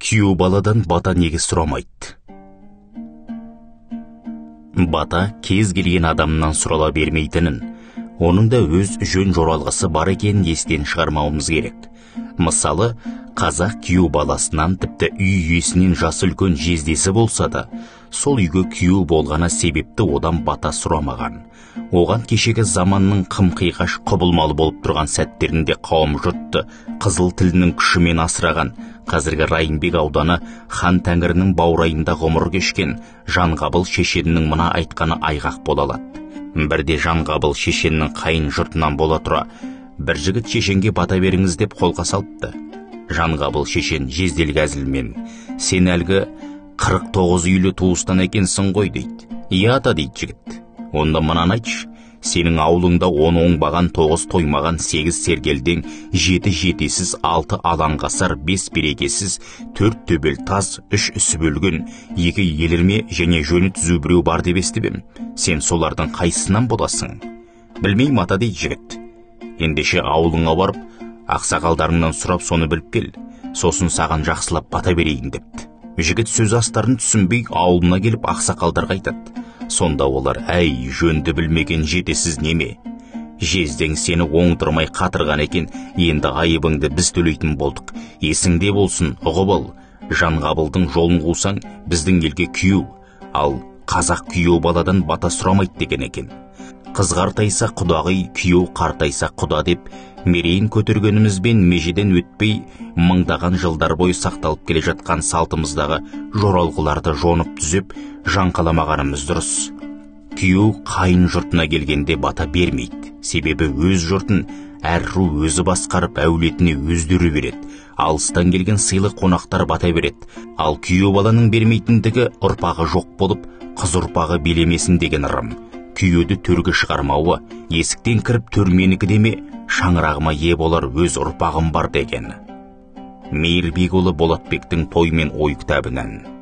Күйеу баладан бата неге сұрамайды? Бата кез келген адамнан сұрала бермейтінін, оның да өз жөн жоралғысы бар екенін естен шығармауымыз керек. Мысалы, қазақ күйеу баласынан тіпті үй иесінен жасы үлкен жездесі болса да, сол үйге күйеу болғаны себепті одан бата сұрамаған. Оған кешегі заманның қым-қиғаш құбылмалы болып тұрған сәттерінде қауым жұртты қызыл тілінің күшімен асыраған, қазіргі Райымбек ауданы хан Тәңірінің баурайында ғұмыр кешкен Жанғабыл шешеннің мына айтқаны айғақ бола алады. Бірде Жанғабыл шешеннің қайын жұртынан бола тұра, бір жігіт шешенге бата беріңіз деп қолға салыпты. Жанғабыл шешен жезделгі әзілмен: сен әлгі 49 үйлі туыстан екенсің ғой дейді. Иә ата дейді жігіт. Онда мынаны айтшы, сенің аулыңда 10 оңбаған, 9 тоймаған, 8 сергелдең, 7 жетесіз, 6 алаңғасар, 5 берекесіз, 4 төбел таз, 3 үсіп өлген, 2 елірме және жөні түзу біреу бар деп естіпем. Сен солардың қайсынан боласың? Білмеймін ата дейді жігіт. Ендеше аулыңа барып, ақсақалдарыңнан сұрап соны біліп кел, сосын саған жақсылап бата берейін депті. Жігіт сөз астарын түсінбей ауылына келіп ақсақалдарға айтады. Сонда олар: әй, жөнді білмеген жетесіз неме, жездең сені оңдырмай қатырған екен, енді айыбыңды біз төлейтін болдық, есіңде болсын, ұғып ал. Жанғабылдың жолын қусаң, біздің елге күйеу, ал қазақ күйеу баладан бата сұрамайды деген екен. Қыз қартайса құдағи, күйеу қартайса құда деп мерейін көтергенімізбен межеден өтпей мыңдаған жылдар бойы сақталып келе жатқан салтымыздағы жоралғыларды жонып түзеп жаңқаламағанымыз дұрыс. Күйеу қайын жұртына келгенде бата бермейді, себебі өз жұртын әр ру өзі басқарып әулетіне өздері береді. Алыстан келген сыйлы қонақтар бата береді. Ал күйеу баланың бермейтіндігі ұрпағы жоқ болып, қыз ұрпағы билемесін деген ырым. Күйеуді төрге шығармауы, есіктен кіріп төрменікі деме, шаңырағыма ие болар өз ұрпағым бар деген. Мейірбекұлы Болатбектің той мен ой кітабынан.